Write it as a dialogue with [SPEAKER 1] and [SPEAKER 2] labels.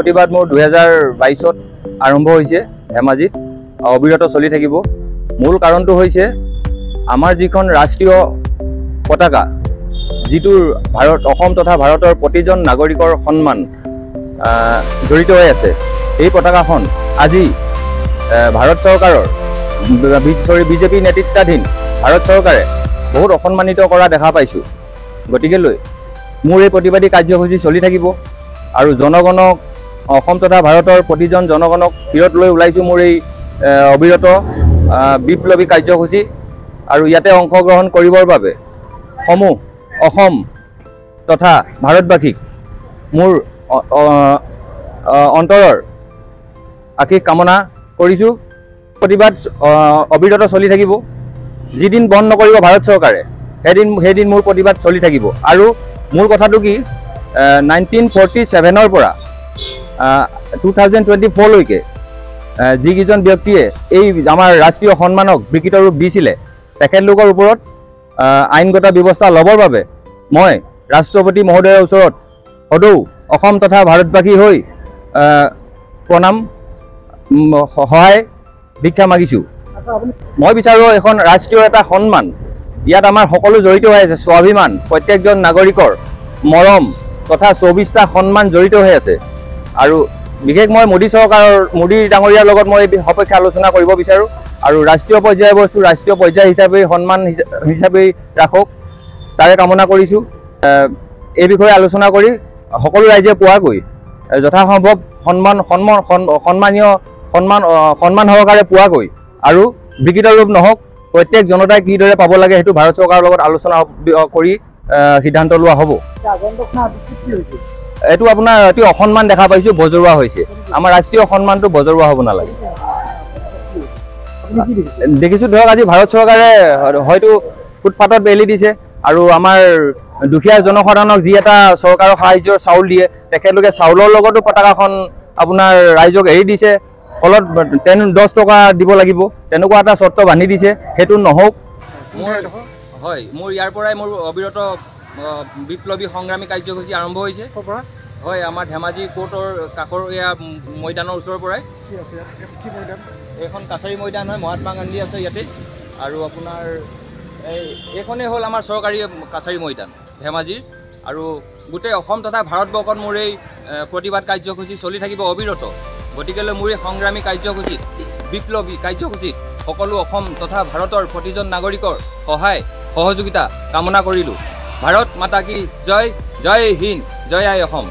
[SPEAKER 1] প্ৰতিবাদ মোৰ 2022 আৰম্ভ হৈছে ধেমাজিত অবিৰত চলি থাকিব। মূল কাৰণটো হৈছে আমাৰ যিখন ৰাষ্ট্ৰীয় পতাকা, যিটোৰ অসম তথা ভাৰতৰ প্ৰতিজন নাগৰিকৰ সন্মান জড়িত হৈ আছে, এই পতাকাখন আজি ভাৰত চৰকাৰৰ বিজেপি নেতৃত্বাধীন ভাৰত চৰকাৰে বহুত অসন্মানিত কৰা দেখা পাইছোঁ। গতিকেলৈ মোৰ এই প্ৰতিবাদী কাৰ্যসূচী চলি থাকিব আৰু জনগণক, অসম তথা ভাৰতৰ প্ৰতিজন জনগণক শিৰত লৈ ওলাইছোঁ মোৰ এই অবিৰত বিপ্লৱী কাৰ্যসূচী। আৰু ইয়াতে অংশগ্ৰহণ কৰিবৰ বাবে সমূহ অসম তথা ভাৰতবাসীক মোৰ অন্তৰৰ আশীষ কামনা কৰিছোঁ। প্ৰতিবাদ অবিৰত চলি থাকিব। যিদিন বন্ধ নকৰিব ভাৰত চৰকাৰে সেইদিন মোৰ প্ৰতিবাদ চলি থাকিব। আৰু মোৰ কথাটো কি, 1947 পৰা 2024লৈকে যিকেইজন ব্যক্তিয়ে এই আমাৰ ৰাষ্ট্ৰীয় সন্মানক বিকৃত ৰূপ দিছিলে, তেখেতলোকৰ ওপৰত আইনগত ব্যৱস্থা ল'বৰ বাবে মই ৰাষ্ট্ৰপতি মহোদয়ৰ ওচৰত সদৌ অসম তথা ভাৰতবাসী হৈ প্ৰণাম সহায় ভিক্ষা মাগিছোঁ। মই বিচাৰোঁ এখন ৰাষ্ট্ৰীয় এটা সন্মান, ইয়াত আমাৰ সকলো জড়িত হৈ আছে। স্বাভিমান, প্ৰত্যেকজন নাগৰিকৰ মৰম তথা 24টা সন্মান জড়িত হৈ আছে। আৰু বিশেষ মই মোদী ডাঙৰীয়াৰ লগত মই এই সপক্ষে আলোচনা কৰিব বিচাৰোঁ। আৰু ৰাষ্ট্ৰীয় পৰ্যায়ৰ বস্তু ৰাষ্ট্ৰীয় পৰ্যায় হিচাপে সন্মান হিচাপে ৰাখক, তাৰে কামনা কৰিছোঁ। এই বিষয়ে আলোচনা কৰি সকলো ৰাইজে পোৱাকৈ যথাসম্ভৱ সন্মান সহকাৰে পোৱাকৈ আৰু বিকৃত ৰূপ নহওক, প্ৰত্যেক জনতাই কিদৰে পাব লাগে সেইটো ভাৰত চৰকাৰৰ লগত আলোচনা কৰি সিদ্ধান্ত লোৱা হ'ব। এইটো আপোনাৰ অতি অসন্মান দেখা পাইছোঁ, বজৰুৱা হৈছে। আমাৰ ৰাষ্ট্ৰীয় সন্মানটো বজৰুৱা হ'ব নালাগে। দেখিছোঁ ধৰক আজি ভাৰত চৰকাৰে হয়তো ফুটপাথত বেলি দিছে আৰু আমাৰ দুখীয়া জনসাধাৰণক যি এটা চৰকাৰৰ সাহায্যৰ চাউল দিয়ে, তেখেতলোকে চাউলৰ লগতো পতাকাখন আপোনাৰ ৰাইজক এৰি দিছে। ফলত 10 টকা দিব লাগিব, তেনেকুৱা এটা চৰ্ত বান্ধি দিছে। সেইটো নহওক। মোৰ ইয়াৰ পৰাই মোৰ অবিৰত বিপ্লৱী সংগ্ৰামী কাৰ্যসূচী আৰম্ভ হৈছে। হয়, আমাৰ ধেমাজি কোৰ্টৰ কাষৰ এয়া মৈদানৰ ওচৰৰ পৰাই। এইখন কাছাৰী মৈদান হয়, মহাত্মা গান্ধী আছে ইয়াতে। আৰু আপোনাৰ এইখনেই হ'ল আমাৰ চৰকাৰী কাছাৰী মৈদান ধেমাজিৰ। আৰু গোটেই অসম তথা ভাৰতবৰ্ষত মোৰ এই প্ৰতিবাদ কাৰ্যসূচী চলি থাকিব অবিৰত। গতিকেলৈ মোৰ এই সংগ্ৰামী কাৰ্যসূচীত, বিপ্লৱী কাৰ্যসূচীত সকলো অসম তথা ভাৰতৰ প্ৰতিজন নাগৰিকৰ সহায় সহযোগিতা কামনা কৰিলোঁ। ভাৰত মাতা কি জয়, জয় হিন্দ, জয় আই অসম।